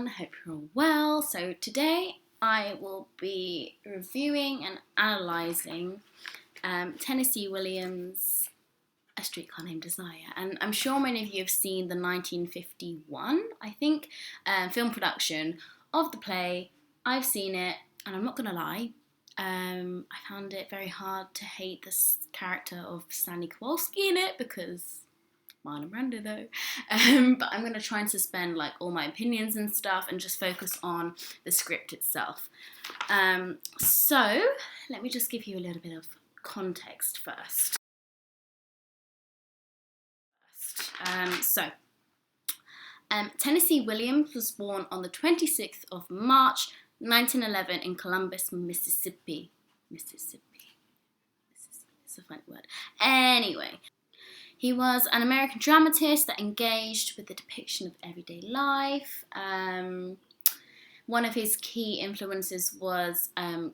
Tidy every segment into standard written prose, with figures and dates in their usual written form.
everyone, hope you're all well. So today I will be reviewing and analysing Tennessee Williams' A Streetcar Named Desire. And I'm sure many of you have seen the 1951, I think, film production of the play. I've seen it, and I'm not going to lie, I found it very hard to hate this character of Stanley in it because Marlon Brando though. But I'm going to try and suspend like all my opinions and stuff and just focus on the script itself. So let me just give you a little bit of context first. Tennessee Williams was born on the 26th of March 1911 in Columbus, Mississippi. Mississippi. It's a funny word. Anyway, he was an American dramatist that engaged with the depiction of everyday life. One of his key influences was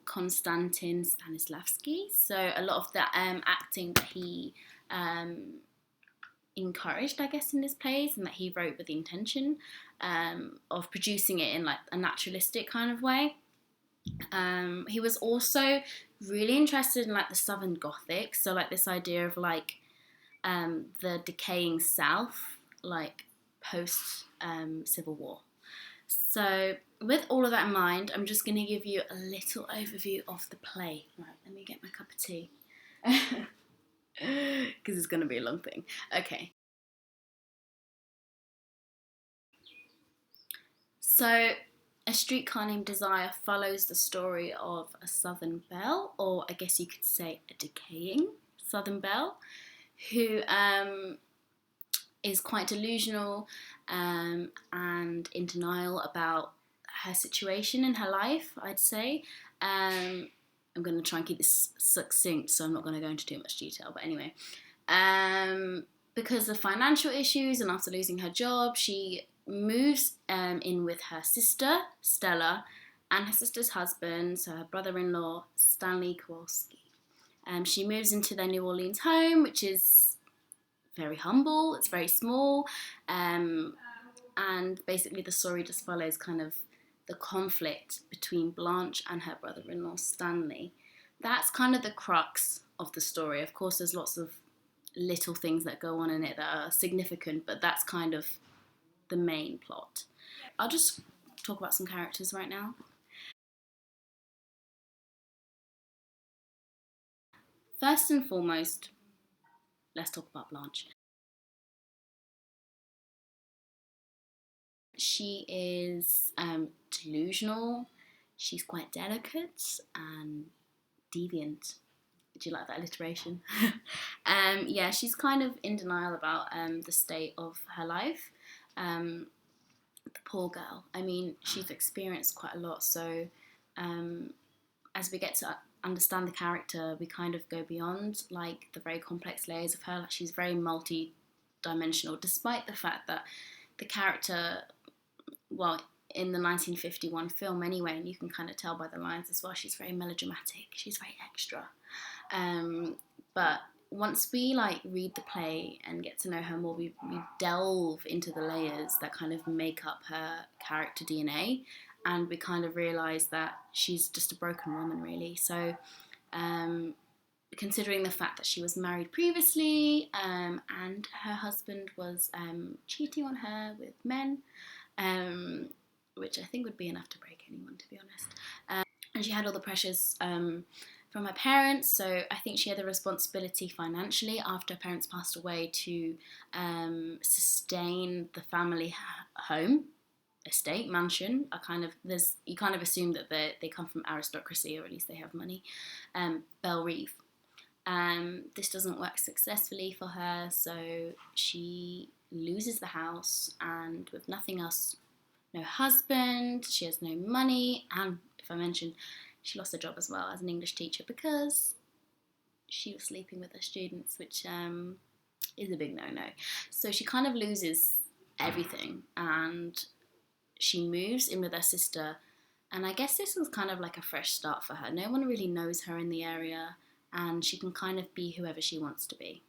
Konstantin Stanislavski. So a lot of the acting that he encouraged, I guess, in his plays, and that he wrote with the intention of producing it in like a naturalistic kind of way. He was also really interested in like the Southern Gothic, so like this idea of like the decaying South, like post Civil War. So with all of that in mind, I'm just going to give you a little overview of the play. Right, let me get my cup of tea. Because it's going to be a long thing. Okay. So, A Streetcar Named Desire follows the story of a Southern belle, or I guess you could say a decaying Southern belle, who is quite delusional and in denial about her situation in her life, I'd say. I'm going to try and keep this succinct, so I'm not going to go into too much detail. But anyway, because of financial issues and after losing her job, she moves in with her sister, Stella, and her sister's husband, so her brother-in-law, Stanley. She moves into their New Orleans home, which is very humble, it's very small, and basically the story just follows kind of the conflict between Blanche and her brother-in-law, Stanley. That's kind of the crux of the story. Of course, there's lots of little things that go on in it that are significant, but that's kind of the main plot. I'll just talk about some characters right now. First and foremost, let's talk about Blanche. She is delusional, she's quite delicate and deviant. Did you like that alliteration? Yeah, she's kind of in denial about the state of her life. The poor girl. I mean, she's experienced quite a lot, so as we get to understand the character, we kind of go beyond like the very complex layers of her. Like, she's very multi-dimensional, despite the fact that the character, well, in the 1951 film anyway, and you can kind of tell by the lines as well, she's very melodramatic, she's very extra. But once we like read the play and get to know her more, we delve into the layers that kind of make up her character DNA, and we kind of realise that she's just a broken woman, really. So considering the fact that she was married previously and her husband was cheating on her with men, which I think would be enough to break anyone, to be honest. And she had all the pressures from her parents, so I think she had the responsibility financially after her parents passed away to sustain the family home, estate, mansion. You kind of assume that they come from aristocracy, or at least they have money. Belle Reve. This doesn't work successfully for her, so she loses the house, and with nothing else, no husband, she has no money, and if I mentioned, she lost her job as well as an English teacher because she was sleeping with her students, which is a big no-no. So she kind of loses everything, and she moves in with her sister, and I guess this was kind of like a fresh start for her. No one really knows her in the area, and she can kind of be whoever she wants to be.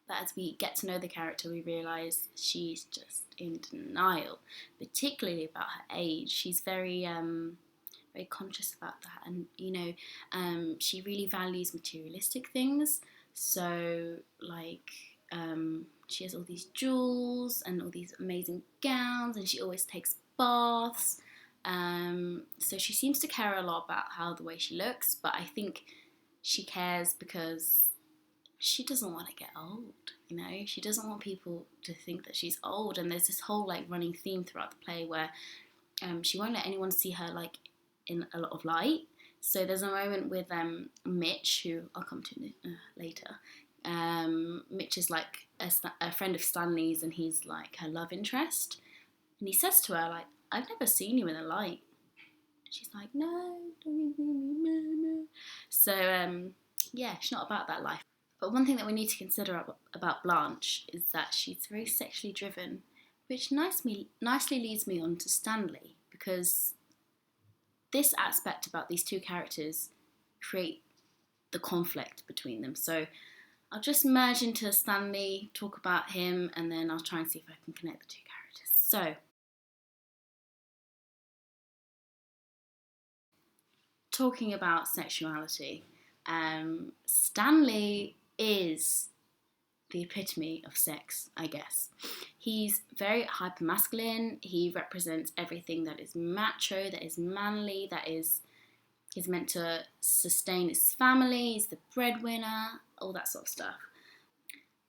But as we get to know the character, we realise she's just in denial, particularly about her age. She's very very conscious about that, and she really values materialistic things. So like she has all these jewels and all these amazing gowns, and she always takes baths. So she seems to care a lot about how the way she looks, but I think she cares because she doesn't want to get old. She doesn't want people to think that she's old, and there's this whole like running theme throughout the play where she won't let anyone see her like in a lot of light. So there's a moment with Mitch, who I'll come to later. Mitch is like a friend of Stanley's, and he's like her love interest. And he says to her, like, I've never seen you in the light. She's like, no, don't no. So, yeah, she's not about that life. But one thing that we need to consider about Blanche is that she's very sexually driven, which nicely leads me on to Stanley, because this aspect about these two characters create the conflict between them. So I'll just merge into Stanley, talk about him, and then I'll try and see if I can connect the two characters. So, talking about sexuality, Stanley is the epitome of sex, I guess. He's very hyper-masculine. He represents everything that is macho, that is manly, that is he's meant to sustain his family, he's the breadwinner, all that sort of stuff.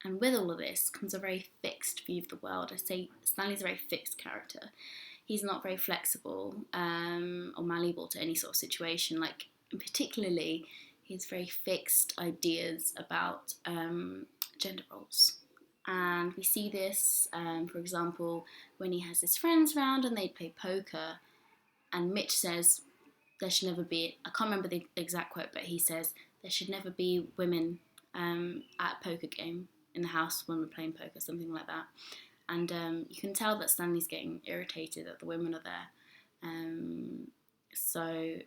And with all of this comes a very fixed view of the world. I say Stanley's a very fixed character. He's not very flexible or malleable to any sort of situation. Like, particularly, he has very fixed ideas about gender roles. And we see this, for example, when he has his friends round and they play poker, and Mitch says there should never be, I can't remember the exact quote, but he says there should never be women at a poker game in the house when we're playing poker, something like that. And you can tell that Stanley's getting irritated that the women are there. So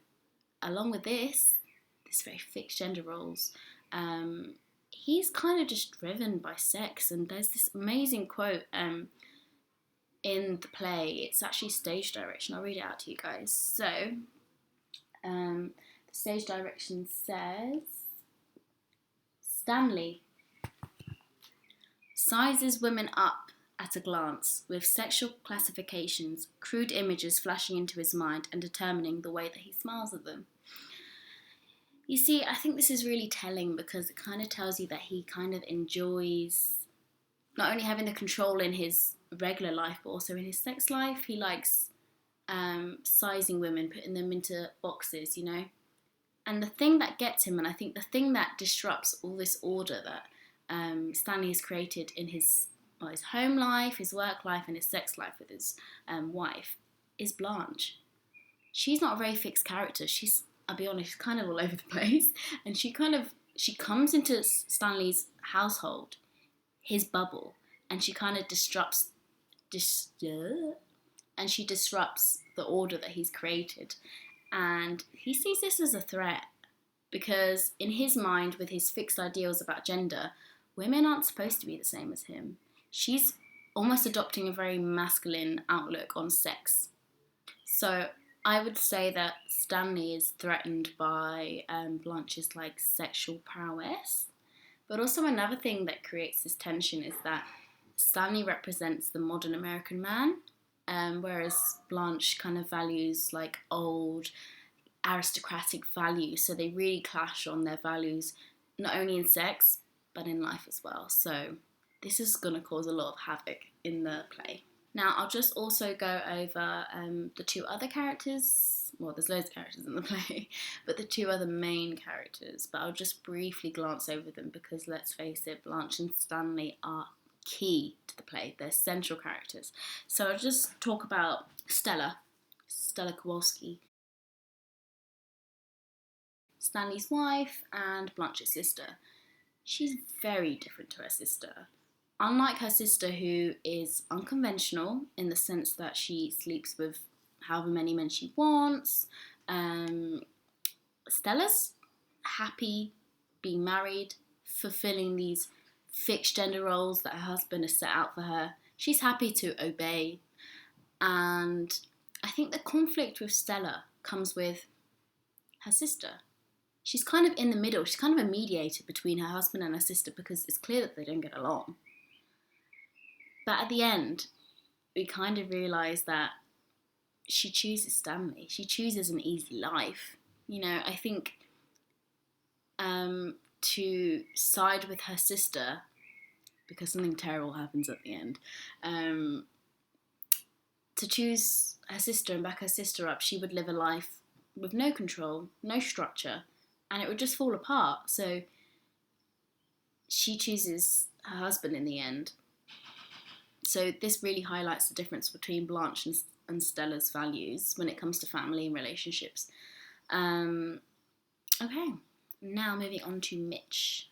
along with this very fixed gender roles, he's kind of just driven by sex. And there's this amazing quote in the play. It's actually stage direction. I'll read it out to you guys. So the stage direction says, Stanley sizes women up at a glance, with sexual classifications, crude images flashing into his mind and determining the way that he smiles at them. You see, I think this is really telling because it kind of tells you that he kind of enjoys not only having the control in his regular life, but also in his sex life. He likes sizing women, putting them into boxes, And the thing that gets him, and I think the thing that disrupts all this order that Stanley has created in his home life, his work life, and his sex life with his wife, is Blanche. She's not a very fixed character. I'll be honest, kind of all over the place. And she comes into Stanley's household, his bubble, and she kind of disrupts the order that he's created. And he sees this as a threat because in his mind, with his fixed ideals about gender, women aren't supposed to be the same as him. She's almost adopting a very masculine outlook on sex. So I would say that Stanley is threatened by Blanche's sexual prowess. But also another thing that creates this tension is that Stanley represents the modern American man, whereas Blanche kind of values old aristocratic values. So they really clash on their values, not only in sex, but in life as well. So this is going to cause a lot of havoc in the play. Now, I'll just also go over the two other characters. Well, there's loads of characters in the play, but the two other main characters. But I'll just briefly glance over them because, let's face it, Blanche and Stanley are key to the play. They're central characters. So I'll just talk about Stella Kowalski, Stanley's wife and Blanche's sister. She's very different to her sister. Unlike her sister, who is unconventional in the sense that she sleeps with however many men she wants, Stella's happy being married, fulfilling these fixed gender roles that her husband has set out for her. She's happy to obey. And I think the conflict with Stella comes with her sister. She's kind of in the middle. She's kind of a mediator between her husband and her sister because it's clear that they don't get along. But at the end, we kind of realise that she chooses Stanley. She chooses an easy life. You know, I think to side with her sister, because something terrible happens at the end, to choose her sister and back her sister up, she would live a life with no control, no structure, and it would just fall apart. So she chooses her husband in the end. So this really highlights the difference between Blanche and Stella's values when it comes to family and relationships. Okay, now moving on to Mitch.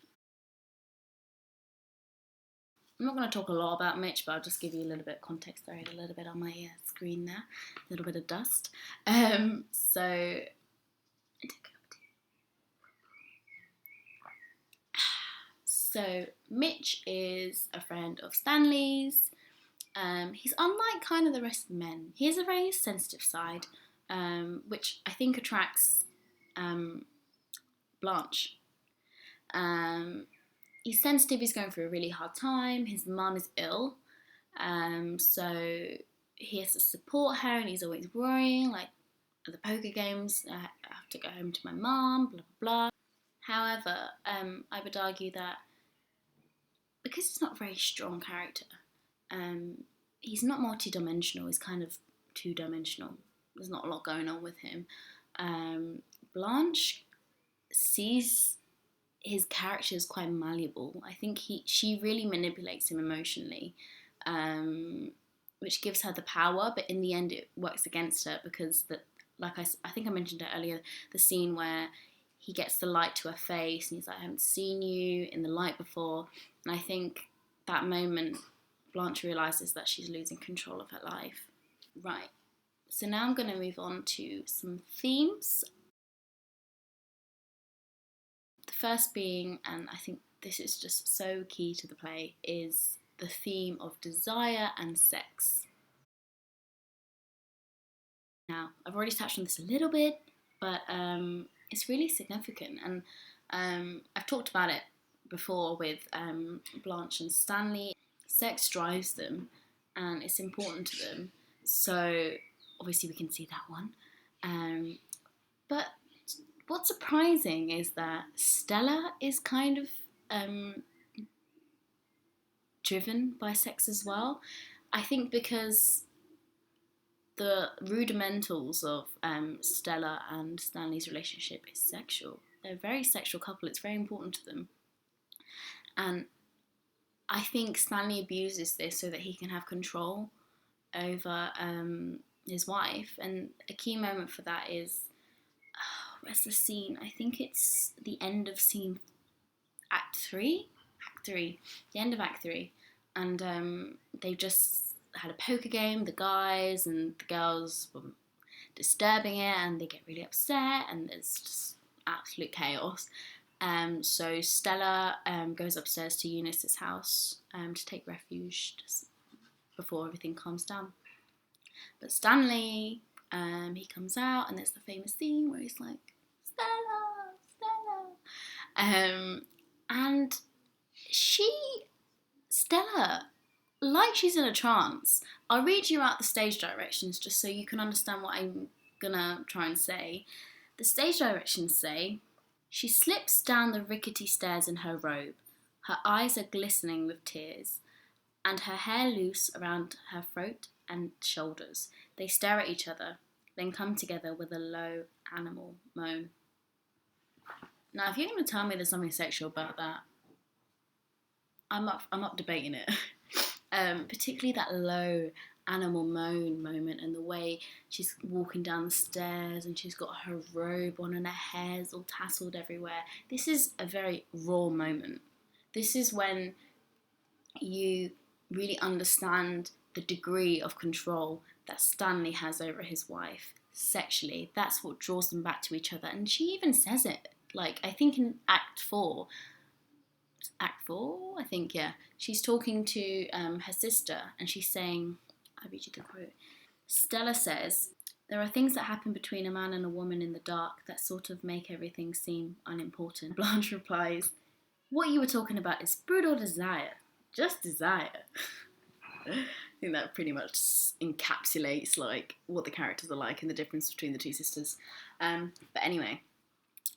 I'm not going to talk a lot about Mitch, but I'll just give you a little bit of context. I had a little bit on my screen there, a little bit of dust. So Mitch is a friend of Stanley's. He's unlike kind of the rest of the men. He has a very sensitive side, which I think attracts Blanche. He's sensitive, he's going through a really hard time, his mum is ill, so he has to support her and he's always worrying, like at the poker games, I have to go home to my mum, blah blah blah. However, I would argue that because he's not a very strong character, he's not multi-dimensional, he's kind of two-dimensional. There's not a lot going on with him. Blanche sees his character is quite malleable. I think she really manipulates him emotionally, which gives her the power, but in the end it works against her because, I think I mentioned it earlier, the scene where he gets the light to her face and he's like, I haven't seen you in the light before. And I think that moment, Blanche realises that she's losing control of her life. Right, so now I'm going to move on to some themes. The first being, and I think this is just so key to the play, is the theme of desire and sex. Now, I've already touched on this a little bit, but it's really significant, and I've talked about it before with Blanche and Stanley. Sex drives them, and it's important to them, so obviously we can see that one. But what's surprising is that Stella is kind of driven by sex as well. I think because the rudimentals of Stella and Stanley's relationship is sexual. They're a very sexual couple. It's very important to them. And I think Stanley abuses this so that he can have control over his wife. And a key moment for that is, where's the scene? I think it's the end of scene Act 3. The end of Act 3. And they've just had a poker game, the guys, and the girls were disturbing it, and they get really upset, and there's just absolute chaos. So Stella goes upstairs to Eunice's house to take refuge just before everything calms down. But Stanley, he comes out, and there's the famous scene where he's like, Stella. And Stella, like she's in a trance. I'll read you out the stage directions just so you can understand what I'm gonna try and say. The stage directions say, she slips down the rickety stairs in her robe. Her eyes are glistening with tears, and her hair loose around her throat and shoulders. They stare at each other, then come together with a low animal moan. Now, if you're going to tell me there's something sexual about that, I'm up debating it. Particularly that low animal moan moment, and the way she's walking down the stairs and she's got her robe on and her hair's all tasseled everywhere. This is a very raw moment. This is when you really understand the degree of control that Stanley has over his wife sexually. That's what draws them back to each other, and she even says it. Like, I think in Act 4, Act 4, I think, yeah. She's talking to her sister, and she's saying, I'll read you the quote. Stella says, "There are things that happen between a man and a woman in the dark that sort of make everything seem unimportant." Blanche replies, "What you were talking about is brutal desire. Just desire." I think that pretty much encapsulates like what the characters are like and the difference between the two sisters. But anyway,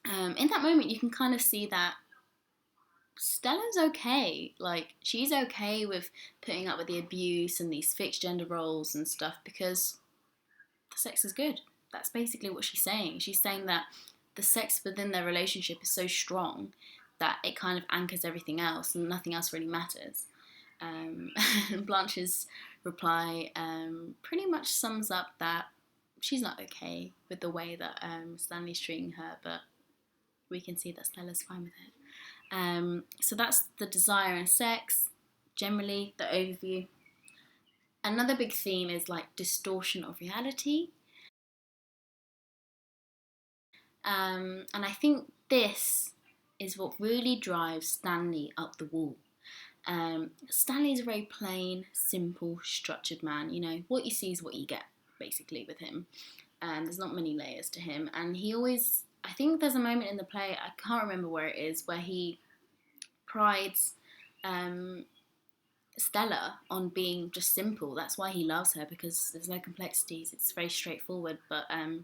in that moment you can kind of see that Stella's okay. Like, she's okay with putting up with the abuse and these fixed gender roles and stuff because the sex is good. That's basically what she's saying. She's saying that the sex within their relationship is so strong that it kind of anchors everything else and nothing else really matters. Blanche's reply pretty much sums up that she's not okay with the way that Stanley's treating her, but we can see that Stella's fine with it. So that's the desire and sex, generally, the overview. Another big theme is like distortion of reality. And I think this is what really drives Stanley up the wall. Stanley's a very plain, simple, structured man. You know, what you see is what you get, basically, with him. There's not many layers to him. And he always, I think there's a moment in the play, I can't remember where it is, where he prides Stella on being just simple. That's why he loves her, because there's no complexities. It's very straightforward. But I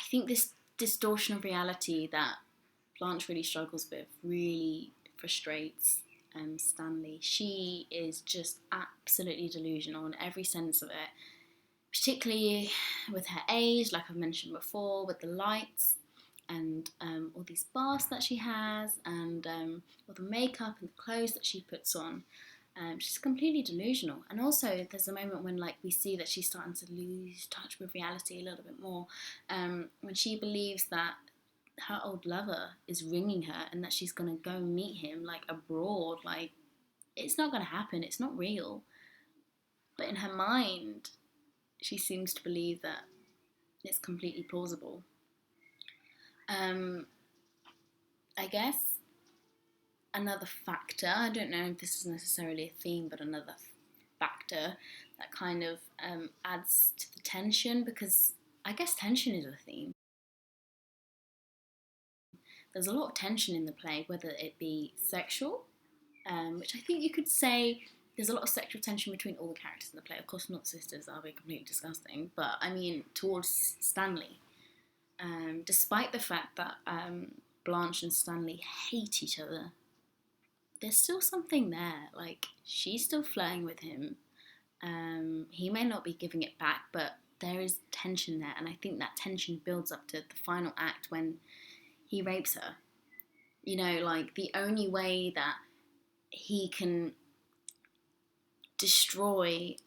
think this distortion of reality that Blanche really struggles with really frustrates Stanley. She is just absolutely delusional in every sense of it, particularly with her age, like I've mentioned before, with the lights and all these baths that she has, and all the makeup and the clothes that she puts on. She's completely delusional. And also there's a moment when like we see that she's starting to lose touch with reality a little bit more, when she believes that her old lover is ringing her and that she's going to go meet him like abroad. Like, it's not going to happen, it's not real. But in her mind she seems to believe that it's completely plausible. I guess another factor, I don't know if this is necessarily a theme, but another factor that kind of adds to the tension, because I guess tension is a theme. There's a lot of tension in the play, whether it be sexual, which I think you could say there's a lot of sexual tension between all the characters in the play. Of course, not sisters, that would be completely disgusting, but I mean towards Stanley. Despite the fact that Blanche and Stanley hate each other, there's still something there. Like, she's still flirting with him. He may not be giving it back, but there is tension there, and I think that tension builds up to the final act when he rapes her. You know, like, the only way that he can destroy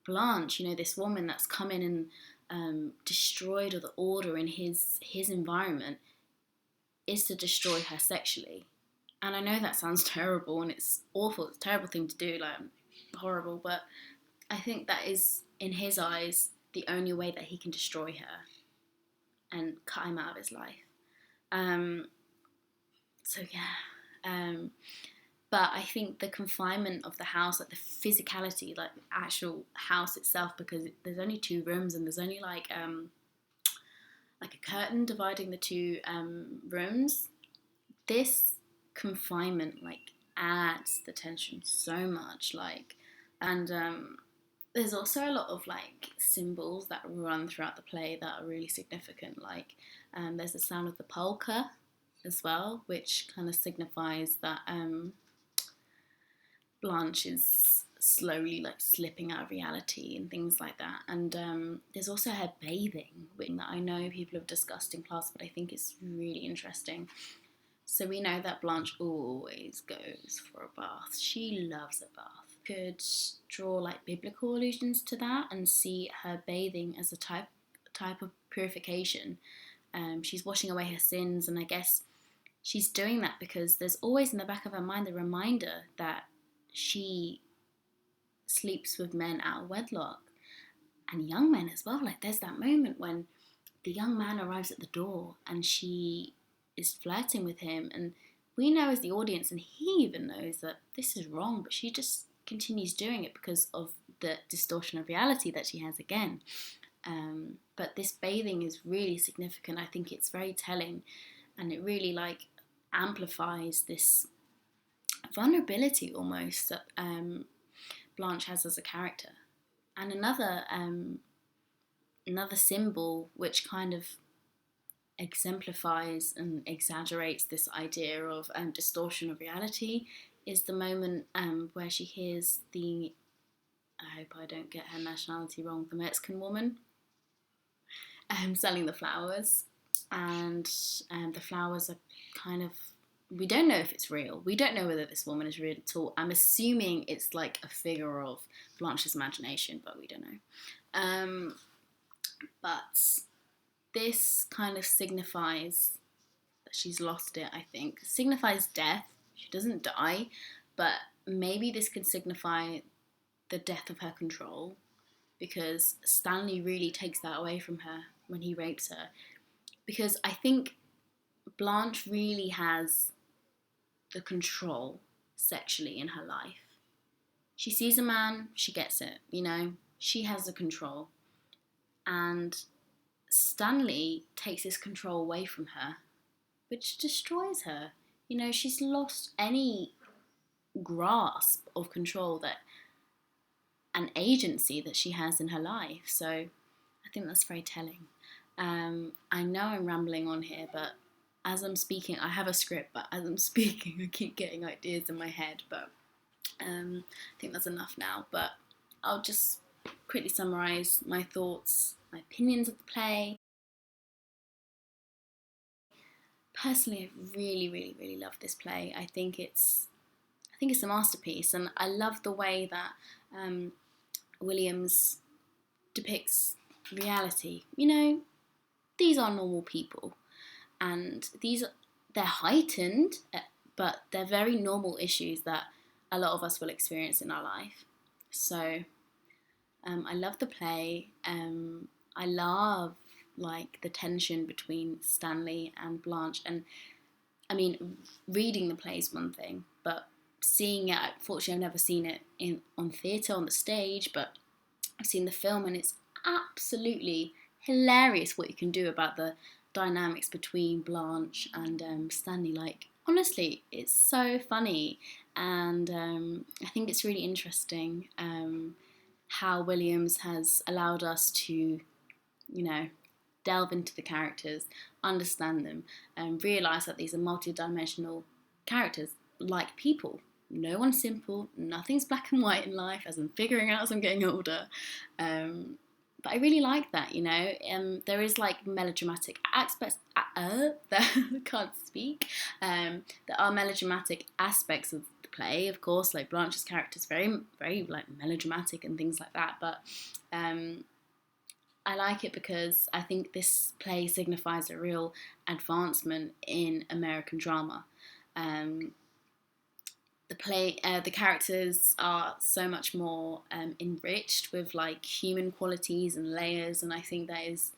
Blanche, you know, this woman that's come in and destroyed all the order in his environment, is to destroy her sexually. And I know that sounds terrible and it's awful, it's a terrible thing to do, like, horrible, but I think that is, in his eyes, the only way that he can destroy her and cut him out of his life. So yeah, but I think the confinement of the house, like the physicality, like the actual house itself, because there's only 2 rooms and there's only like a curtain dividing the 2 rooms. This confinement like adds the tension so much, like, and there's also a lot of like symbols that run throughout the play that are really significant. Like, there's the sound of the polka as well, which kind of signifies that Blanche is slowly like slipping out of reality and things like that. And there's also her bathing, which I know people have discussed in class, but I think it's really interesting. So we know that Blanche always goes for a bath. She loves a bath. Could draw like biblical allusions to that and see her bathing as a type of purification. She's washing away her sins, and I guess she's doing that because there's always in the back of her mind the reminder that she sleeps with men out of wedlock, and young men as well. Like, there's that moment when the young man arrives at the door and she is flirting with him, and we know as the audience, and he even knows that this is wrong, but she just continues doing it because of the distortion of reality that she has again. But this bathing is really significant. I think it's very telling, and it really like amplifies this vulnerability almost that Blanche has as a character. And another symbol which kind of exemplifies and exaggerates this idea of distortion of reality is the moment where she hears the, I hope I don't get her nationality wrong, the Mexican woman selling the flowers. And the flowers are kind of, we don't know if it's real. We don't know whether this woman is real at all. I'm assuming it's like a figure of Blanche's imagination, but we don't know. But this kind of signifies that she's lost it, I think. It signifies death. She doesn't die, but maybe this could signify the death of her control, because Stanley really takes that away from her when he rapes her. Because I think Blanche really has the control sexually in her life. She sees a man, she gets it, you know, she has the control. And Stanley takes this control away from her, which destroys her. You know, she's lost any grasp of control that an agency that she has in her life. So I think that's very telling. I know I'm rambling on here, but as I'm speaking, I have a script, but as I'm speaking, I keep getting ideas in my head. But I think that's enough now. But I'll just quickly summarise my thoughts, my opinions of the play. Personally, I really, really, really love this play. I think it's a masterpiece, and I love the way that Williams depicts reality. You know, these are normal people, and they're heightened, but they're very normal issues that a lot of us will experience in our life. So I love the play. I love like the tension between Stanley and Blanche, and I mean, reading the play is one thing, but seeing it, unfortunately I've never seen it on theatre, on the stage, but I've seen the film, and it's absolutely hilarious what you can do about the dynamics between Blanche and Stanley. Like, honestly, it's so funny, and I think it's really interesting how Williams has allowed us to, you know, delve into the characters, understand them, and realise that these are multi-dimensional characters, like people. No one's simple, nothing's black and white in life, as I'm figuring out as I'm getting older. But I really like that, you know. There is like melodramatic aspects, that I can't speak. There are melodramatic aspects of the play, of course, like Blanche's character is very, very like melodramatic and things like that, but I like it because I think this play signifies a real advancement in American drama. The characters are so much more enriched with like human qualities and layers, and I think that is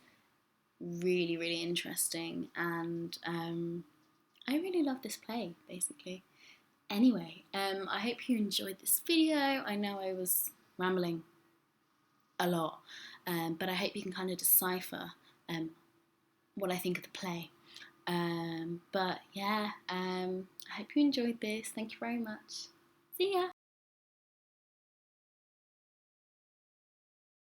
really, really interesting. And I really love this play, basically. Anyway, I hope you enjoyed this video. I know I was rambling a lot, but I hope you can kind of decipher what I think of the play. But yeah, I hope you enjoyed this. Thank you very much. See ya.